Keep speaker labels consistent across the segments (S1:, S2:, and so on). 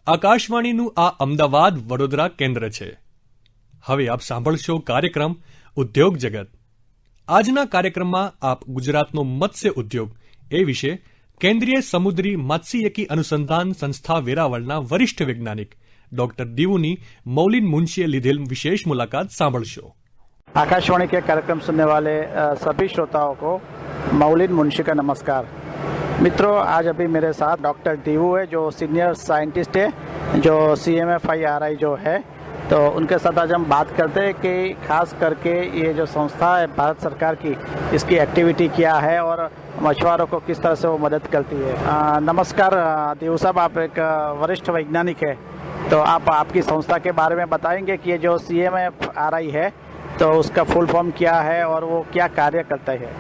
S1: આકાશવાણીનું આ અમદાવાદ વડોદરા કેન્દ્ર છે. હવે આપ સાંભળશો કાર્યક્રમ ઉદ્યોગ જગત. આજના કાર્યક્રમમાં આપ ગુજરાતનો મત્સ્ય ઉદ્યોગ એ વિશે કેન્દ્રીય સમુદ્રી માત્સ્યિકી અનુસંધાન સંસ્થા વેરાવળના વરિષ્ઠ વૈજ્ઞાનિક डॉक्टर दीवूनी मौलिन मुंशीए લીધેલ विशेष मुलाकात सांभळशो.
S2: आकाशवाणी के कार्यक्रम सुनने वाले सभी श्रोताओं को मौलिन मुंशी का नमस्कार. मित्रों, आज अभी मेरे साथ डॉक्टर दीवू है जो सीनियर साइंटिस्ट है, जो CMFI-RI जो है, तो उनके साथ आज हम बात करते हैं कि खास करके ये जो संस्था है भारत सरकार की, इसकी एक्टिविटी क्या है और मछुआरों को किस तरह से वो मदद करती है. नमस्कार दीवू साहब, आप एक वरिष्ठ वैज्ञानिक है, तो आप आपकी संस्था के बारे में बताएंगे कि ये जो CMFI-RI है तो उसका फुल फॉर्म क्या है और वो क्या कार्य करता है.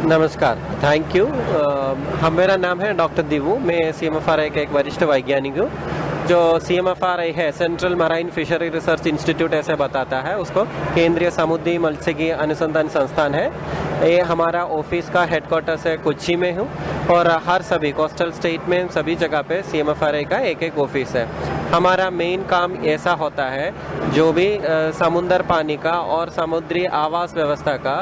S3: नमस्कार, थैंक यू. मेरा नाम है डॉक्टर दीवू. मैं CMFI-RI का एक वरिष्ठ वैज्ञानिक हूँ. जो CMFI-RI है, central marine fishery research institute ऐसे बताता है उसको, केंद्रीय समुद्री मात्स्यिकी अनुसंधान संस्थान है. ये हमारा ऑफिस का हेडक्वार्टर्स है कोच्चि में हूँ और हर सभी कोस्टल स्टेट में सभी जगह पे CMFI-RI का एक एक ऑफिस है. हमारा मेन काम ऐसा होता है, जो भी समुद्र पानी का और समुद्री आवास व्यवस्था का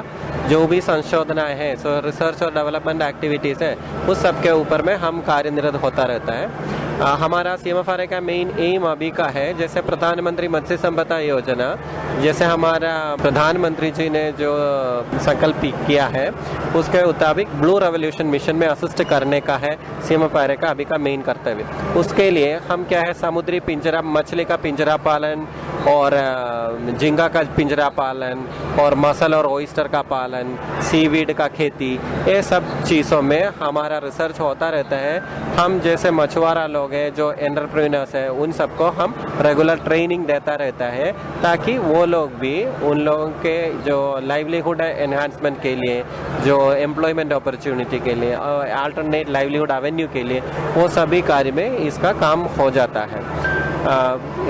S3: जो भी संशोधन है, सो रिसर्च और डेवलपमेंट एक्टिविटीज़ है, उस सब के ऊपर में हम कार्यनिरत होता रहता है. हमारा CMFI-RI का मेन एम अभी का है, जैसे प्रधानमंत्री मत्स्य संपदा योजना, जैसे हमारा प्रधानमंत्री जी ने जो संकल्प किया है उसके मुताबिक ब्लू रेवोल्यूशन मिशन में असिस्ट करने का है CMFI-RI का अभी का मेन कर्तव्य. उसके लिए हम क्या है, समुद्री पिंजरा, मछली का पिंजरा पालन और झींगा का पिंजरा पालन और मसल और ऑयस्टर का पालन, सीवीड का खेती, ये सब चीज़ों में हमारा रिसर्च होता रहता है. हम जैसे मछुआरा लोग हैं, जो एंटरप्रेन्योर्स हैं, उन सबको हम रेगुलर ट्रेनिंग देता रहता है ताकि वो लोग भी उन लोगों के जो लाइवलीहुड एनहांसमेंट के लिए, जो एम्प्लॉयमेंट अपॉर्चुनिटी के लिए, अल्टरनेट लाइवलीहुड एवेन्यू के लिए, वो सभी कार्य में इसका काम हो जाता है.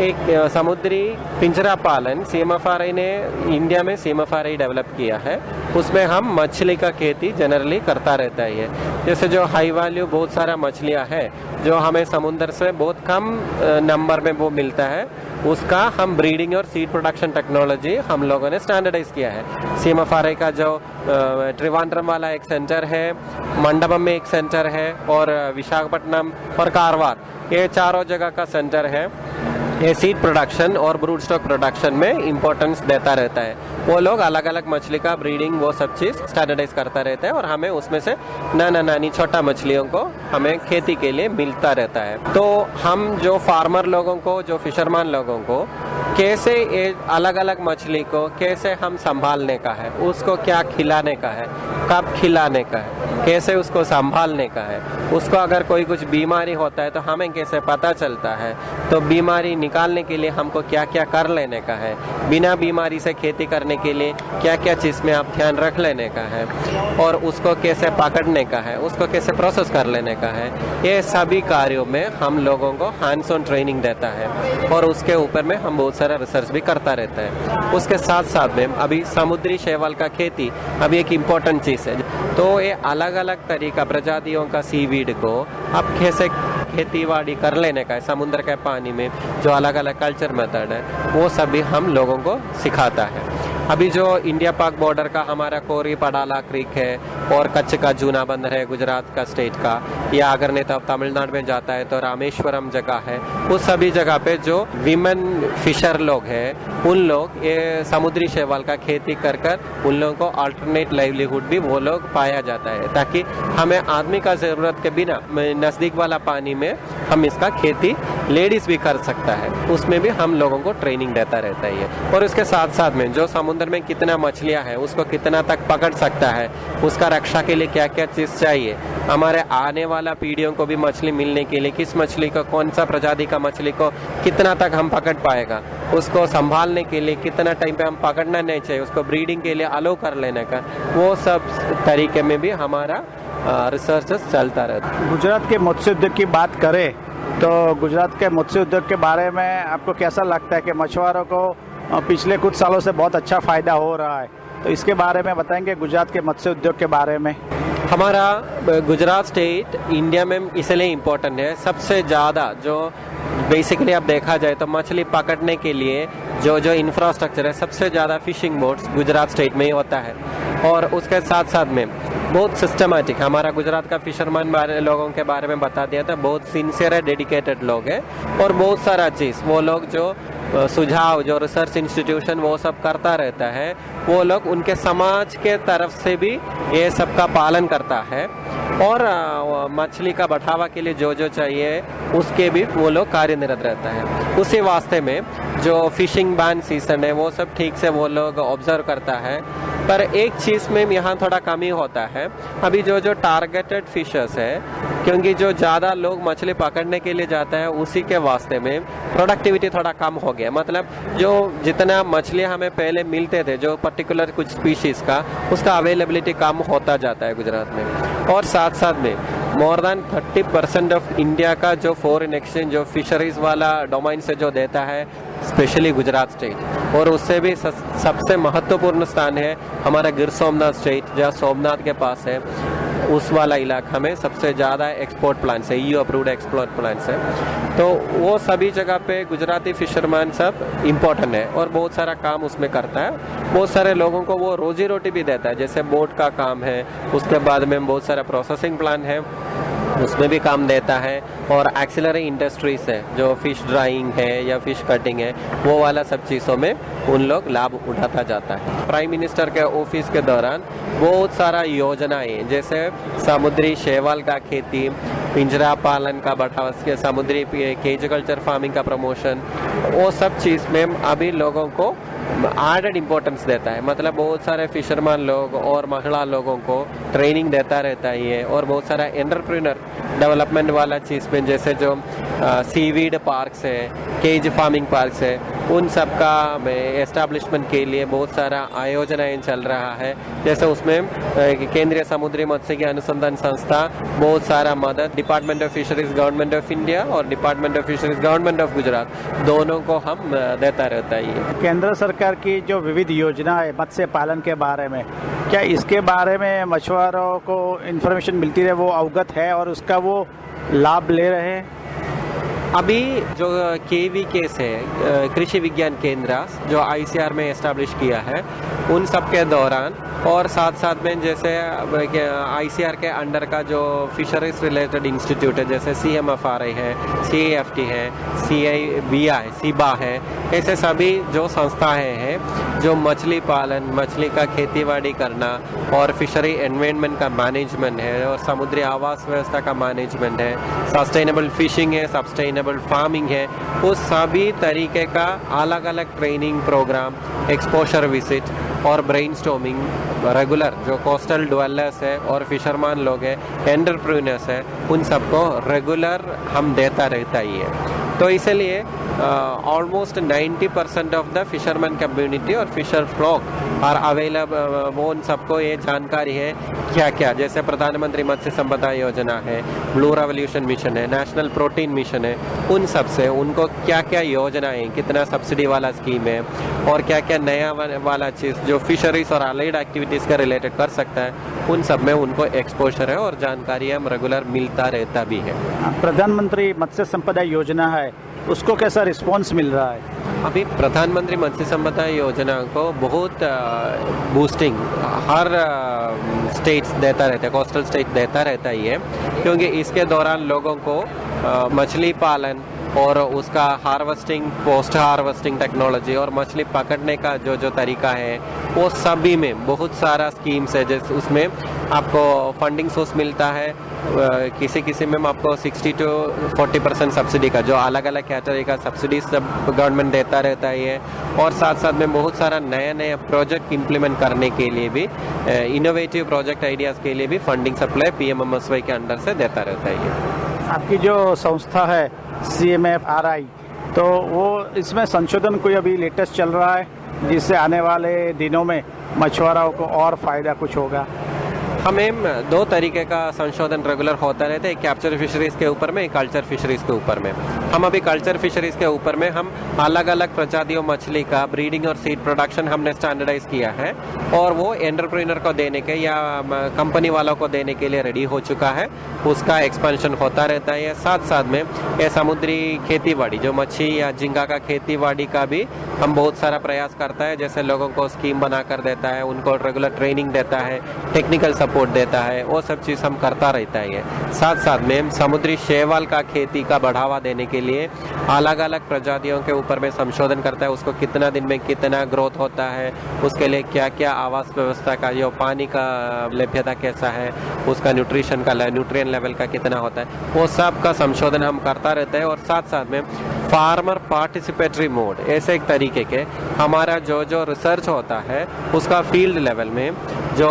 S3: एक समुद्री पिंजरा पालन CMFI-RI ने इंडिया में CMFI-RI डेवलप किया है. उसमें हम मछली का खेती जनरली करता रहता है. जैसे जो हाई वैल्यू बहुत सारा मछलियाँ है जो हमें समुद्र से बहुत कम नंबर में वो मिलता है, उसका हम ब्रीडिंग और सीड प्रोडक्शन टेक्नोलॉजी हम लोगों ने स्टैंडर्डाइज किया है. CMFI-RI का जो त्रिवांद्रम वाला एक सेंटर है, मंडपम में एक सेंटर है और विशाखापट्टनम और कारवार, ये चारों जगह का सेंटर है. ये सीड प्रोडक्शन और ब्रूड स्टॉक प्रोडक्शन में इम्पोर्टेंस देता रहता है. वो लोग अलग अलग मछली का ब्रीडिंग वो सब चीज़ स्टैंडर्डाइज करता रहता है और हमें उसमें से नानी छोटा मछलियों को हमें खेती के लिए मिलता रहता है. तो हम जो फार्मर लोगों को, जो फिशरमैन लोगों को कैसे ये अलग अलग मछली को कैसे हम संभालने का है, उसको क्या खिलाने का है, कब खिलाने का है, कैसे उसको संभालने का है, उसको अगर कोई कुछ बीमारी होता है तो हमें कैसे पता चलता है, तो बीमारी निकालने के लिए हमको क्या क्या कर लेने का है, बिना बीमारी से खेती करने के लिए क्या क्या चीज़ में आप ध्यान रख लेने का है, और उसको कैसे पकड़ने का है, उसको कैसे प्रोसेस कर लेने का है, ये सभी कार्यों में हम लोगों को हैंड्स ऑन ट्रेनिंग देता है और उसके ऊपर में हम बहुत सारा रिसर्च भी करता रहता है. उसके साथ साथ में अभी समुद्री शैवाल का खेती अभी एक इम्पोर्टेंट चीज़ है. तो ये अलग अलग तरीका प्रजातियों का सीवीड को अब कैसे खेती-बाड़ी कर लेने का है समुद्र के पानी में, जो अलग अलग कल्चर मेथड है, वो सभी हम लोगों को सिखाता है. अभी जो इंडिया पाक बॉर्डर का हमारा कोरी पडाला क्रीक है और कच्छ का जूना बंदर है गुजरात का स्टेट का, या अगर नहीं तो तमिलनाडु में जाता है तो रामेश्वरम जगह है, उस सभी जगह पे जो विमेन फिशर लोग हैं, उन लोग ये समुद्री शैवाल का खेती कर कर उन लोगों को अल्टरनेट लाइवलीहुड भी वो लोग पाया जाता है, ताकि हमें आदमी का ज़रूरत के बिना नज़दीक वाला पानी में हम इसका खेती लेडीज़ भी कर सकता है. उसमें भी हम लोगों को ट्रेनिंग देता रहता है. और उसके साथ साथ में जो समुद्र में कितना मछलियां हैं, उसको कितना तक पकड़ सकता है, उसका रक्षा के लिए क्या क्या चीज़ चाहिए, हमारे आने वाला पीढ़ियों को भी मछली मिलने के लिए किस मछली को, कौन सा प्रजाति का मछली को कितना तक हम पकड़ पाएगा, उसको संभालने के लिए कितना टाइम पे हम पकड़ना नहीं चाहिए, उसको ब्रीडिंग के लिए अलो कर लेने का, वो सब तरीके में भी हमारा रिसर्च चलता रहता है.
S2: गुजरात के मत्स्य उद्योग की बात करें तो गुजरात के मत्स्य उद्योग के बारे में आपको कैसा लगता है कि मछुआरों को पिछले कुछ सालों से बहुत अच्छा फ़ायदा हो रहा है, तो इसके बारे में बताएंगे गुजरात के मत्स्य उद्योग के बारे में.
S3: हमारा गुजरात स्टेट इंडिया में इसलिए इम्पोर्टेंट है, सबसे ज़्यादा जो बेसिकली अब देखा जाए तो मछली पकड़ने के लिए जो जो इंफ्रास्ट्रक्चर है, सबसे ज़्यादा फिशिंग बोट्स गुजरात स्टेट में ही होता है। और उसके साथ साथ में बहुत सिस्टमेटिक, हमारा गुजरात का फिशरमैन लोगों के बारे में बता दिया था, बहुत सिंसियर है, डेडिकेटेड लोग हैं। और बहुत सारा चीज़ वो लोग जो सुझाव, जो रिसर्च इंस्टीट्यूशन वो सब करता रहता है, वो लोग उनके समाज के तरफ से भी ये सब का पालन करता है। और मछली का बढ़ावा के लिए जो जो चाहिए उसके भी वो लोग कार्यनिरत रहता है। उसी वास्ते में जो फिशिंग बैन सीजन है वो सब ठीक से वो लोग ऑब्जर्व करता है। पर एक चीज़ में यहाँ थोड़ा कमी होता है, अभी जो जो टारगेटेड फिशर्स है, क्योंकि जो ज़्यादा लोग मछली पकड़ने के लिए जाता है उसी के वास्ते में प्रोडक्टिविटी थोड़ा कम हो गया। मतलब जो जितना मछली हमें पहले मिलते थे जो पर्टिकुलर कुछ स्पीशीज़ का, उसका अवेलेबिलिटी कम होता जाता है गुजरात में। और साथ साथ में मोर देन 30% ऑफ इंडिया का जो फॉरेन एक्सचेंज जो फिशरीज वाला डोमाइन से जो देता है, स्पेशली गुजरात स्टेट। और उससे भी सबसे महत्वपूर्ण स्थान है हमारा गिर सोमनाथ स्टेट, जहाँ सोमनाथ के पास है, उस वाला इलाका में सबसे ज़्यादा एक्सपोर्ट प्लान्स है, EU अप्रूव्ड एक्सपोर्ट प्लान्स है। तो वो सभी जगह पे गुजराती फिशरमैन सब इम्पोर्टेंट है और बहुत सारा काम उसमें करता है। बहुत सारे लोगों को वो रोजी रोटी भी देता है, जैसे बोट का काम है, उसके बाद में बहुत सारा प्रोसेसिंग प्लांट है, उसमें भी काम देता है। और एक्सिलरी इंडस्ट्रीज है, जो फिश ड्राइंग है या फिश कटिंग है, वो वाला सब चीज़ों में उन लोग लाभ उठाता जाता है। प्राइम मिनिस्टर के ऑफिस के दौरान बहुत सारा योजनाएं, जैसे समुद्री शैवाल का खेती, पिंजरा पालन का बढ़ावा, समुद्री केज कल्चर फार्मिंग का प्रमोशन, वो सब चीज़ में अभी लोगों को एडेड इम्पोर्टेंस देता है। मतलब बहुत सारे फिशरमैन लोग और महिला लोगों को ट्रेनिंग देता रहता है ये। और बहुत सारा एंटरप्रेन्योर डेवलपमेंट वाला चीज़ में, जैसे जो सीवीड पार्क्स है, केज फार्मिंग पार्क्स है, उन सब का एस्टैब्लिशमेंट के लिए बहुत सारा आयोजन चल रहा है। जैसे उसमें केंद्रीय समुद्री मत्स्यिकी अनुसंधान संस्था बहुत सारा मदद, department of fisheries government of India और department of fisheries government of Gujarat, दोनों को हम देता रहता है ये।
S2: केंद्र सरकार की जो विविध योजना है मत्स्य पालन के बारे में, क्या इसके बारे में मछुआरों को इन्फॉर्मेशन मिलती है, वो अवगत है और उसका वो लाभ ले रहे हैं?
S3: अभी जो KVKs है, कृषि विज्ञान केंद्र, जो ICR में एस्टैब्लिश किया है, उन सब के दौरान और साथ साथ में जैसे ICR के अंडर का जो फिशरीज रिलेटेड इंस्टीट्यूट है, जैसे CMFRI है, CAFT है, CIBA है, CIBA है, ऐसे सभी जो संस्थाएं हैं जो मछली पालन, मछली का खेतीबाड़ी करना और फिशरी एनवायरनमेंट का मैनेजमेंट है और समुद्री आवास व्यवस्था का मैनेजमेंट है, सस्टेनेबल फिशिंग है, सस्टेनेबल फार्मिंग है, उस सभी तरीके का अलग अलग ट्रेनिंग प्रोग्राम, एक्सपोजर विजिट और ब्रेनस्टॉर्मिंग रेगुलर जो कोस्टल ड्वेलर्स है और फिशरमैन लोग हैं, एंटरप्रेन्योर्स है, उन सबको रेगुलर हम देता रहता ही है। तो इसलिए almost 90% of the fisherman community और फिशर फ्लॉक आर अवेलेबल, वो उन सबको ये जानकारी है क्या क्या, जैसे प्रधानमंत्री मत्स्य संपदा योजना है, ब्लू रेवोल्यूशन मिशन है, नेशनल प्रोटीन मिशन है, उन सब से उनको क्या क्या योजनाएं, कितना सब्सिडी वाला स्कीम है और क्या क्या नया वाला चीज़ जो फिशरीज और अलाइड एक्टिविटीज़ का रिलेटेड कर सकता है, उन सब में उनको एक्सपोजर है और जानकारी हम रेगुलर मिलता रहता भी है।
S2: प्रधानमंत्री मत्स्य संपदा योजना है, उसको कैसा रिस्पॉन्स मिल रहा है?
S3: अभी प्रधानमंत्री मत्स्य संपदा योजना को बहुत बूस्टिंग हर स्टेट्स देता रहता है, कोस्टल स्टेट देता रहता ही है, क्योंकि इसके दौरान लोगों को मछली पालन और उसका हार्वेस्टिंग, पोस्ट हार्वेस्टिंग टेक्नोलॉजी और मछली पकड़ने का जो जो तरीका है, वो सभी में बहुत सारा स्कीम्स है। जैसे उसमें आपको फंडिंग सोर्स मिलता है, किसी किसी में आपको 60 to 40% सब्सिडी का, जो अलग अलग कैटेगरी का सब्सिडी सब गवर्नमेंट देता रहता है। और साथ साथ में बहुत सारा नया नया प्रोजेक्ट इम्प्लीमेंट करने के लिए भी, इनोवेटिव प्रोजेक्ट आइडियाज़ के लिए भी फंडिंग सप्लाई PMMSY के अंडर से देता रहता है।
S2: आपकी जो संस्था है CMFRI, तो वो इसमें संशोधन कोई अभी लेटेस्ट चल रहा है जिससे आने वाले दिनों में मछुआरों को और फायदा कुछ होगा?
S3: हमें दो तरीके का संशोधन रेगुलर होता रहता है, एक कैप्चर फिशरीज के ऊपर में, एक कल्चर फिशरीज के ऊपर में। हम अभी कल्चर फिशरीज के ऊपर में हम अलग अलग प्रजातियों मछली का ब्रीडिंग और सीड प्रोडक्शन हमने स्टैंडर्डाइज किया है और वो एंटरप्रेन्योर को देने के या कंपनी वालों को देने के लिए रेडी हो चुका है। उसका एक्सपेंशन होता रहता है। साथ साथ में ये समुद्री खेतीबाड़ी जो मच्छी या झींगा का खेतीबाड़ी का भी हम बहुत सारा प्रयास करता है, जैसे लोगों को स्कीम बना कर देता है, उनको रेगुलर ट्रेनिंग देता है, टेक्निकल सपोर्ट देता है, वो सब चीज़ हम करता रहता है। साथ साथ में समुद्री शैवाल का खेती का बढ़ावा देने के लिए अलग अलग प्रजातियों के ऊपर में संशोधन करता है। उसको कितना दिन में कितना ग्रोथ होता है, उसके लिए क्या क्या आवास व्यवस्था का, जो पानी का लभ्यता कैसा है, उसका न्यूट्रिशन का न्यूट्रिएंट लेवल का कितना होता है, वो सब का संशोधन हम करता रहते हैं। और साथ साथ में फार्मर पार्टिसिपेटरी मोड ऐसे एक तरीके के हमारा जो जो रिसर्च होता है उसका फील्ड लेवल में जो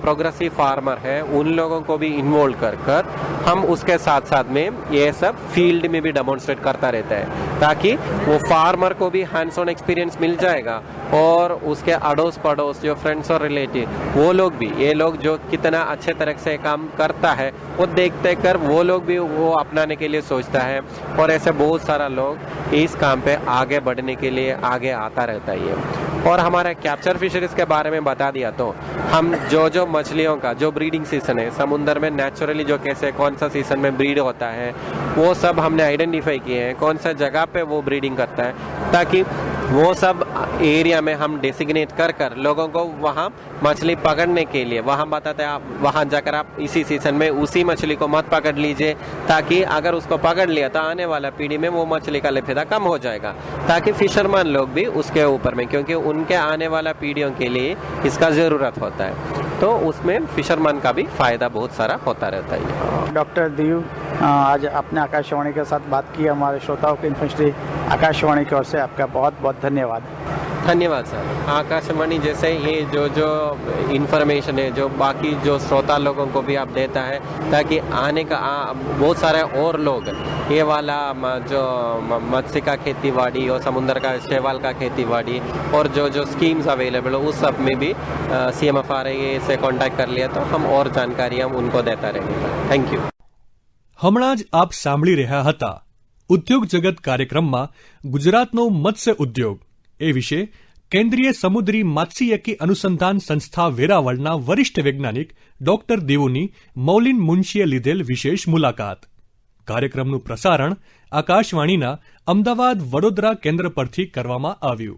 S3: प्रोग्रेसिव फार्मर है उन लोगों को भी इन्वॉल्व कर कर हम उसके साथ साथ में ये सब फील्ड में भी डेमोन्स्ट्रेट करता रहता है, ताकि वो फार्मर को भी हैंड्स ऑन एक्सपीरियंस मिल जाएगा और उसके अड़ोस पड़ोस जो फ्रेंड्स और रिलेटिव वो लोग भी, ये लोग जो कितना अच्छे तरह से काम करता है वो देखते कर वो लोग भी वो अपनाने के लिए सोचता है। और ऐसे बहुत सारा लोग इस काम पे आगे बढ़ने के लिए आगे आता रहता है। और हमारा कैप्चर फिशरीज के बारे में बता दिया तो हम जो जो मछलियों का जो ब्रीडिंग सीजन है समुद्र में नेचुरली जो कैसे कौन सा सीजन में ब्रीड होता है वो सब हमने आइडेंटिफाई किए हैं, कौन सा जगह पे वो ब्रीडिंग करता है, ताकि वो सब एरिया में हम डेसिग्नेट कर कर लोगों को वहाँ मछली पकड़ने के लिए वहाँ बताते हैं, आप वहाँ जाकर आप इसी सीजन में उसी मछली को मत पकड़ लीजिए, ताकि अगर उसको पकड़ लिया तो आने वाला पीढ़ी में वो मछली का लभ्यता कम हो जाएगा, ताकि फिशरमैन लोग भी उसके ऊपर में, क्योंकि उनके आने वाला पीढ़ियों के लिए इसका ज़रूरत होता है, तो उसमें फिशरमैन का भी फायदा बहुत सारा होता रहता है।
S2: डॉक्टर दीव, आज आपने आकाशवाणी के साथ बात की, हमारे श्रोताओं की इन्फॉर्मेशन आकाशवाणी की ओर से आपका बहुत बहुत धन्यवाद।
S3: धन्यवाद सर। आकाशवाणी जैसे ये जो जो इन्फॉर्मेशन है जो बाकी जो श्रोता लोगों को भी आप देता है, ताकि आने का बहुत सारे और लोग ये वाला जो मत्स्य का खेतीबाड़ी और समुद्र का शैवाल का खेतीबाड़ी और जो जो स्कीम्स अवेलेबल है उस सब में भी CMFRA से कॉन्टेक्ट कर लिया तो हम और जानकारी हम उनको देता रहेंगे। Thank you.
S1: હમણાં જ આપ સાંભળી રહ્યા હતા ઉદ્યોગ જગત કાર્યક્રમમાં ગુજરાતનો મત્સ્ય ઉદ્યોગ એ વિશે કેન્દ્રીય સમુદ્રી માત્સ્યિકી અનુસંધાન સંસ્થા વેરાવળના વરિષ્ઠ વૈજ્ઞાનિક ડોક્ટર દેવુની મૌલિન મુનશીએ લીધેલ વિશેષ મુલાકાત. કાર્યક્રમનું પ્રસારણ આકાશવાણીના અમદાવાદ વડોદરા કેન્દ્ર પરથી કરવામાં આવ્યું.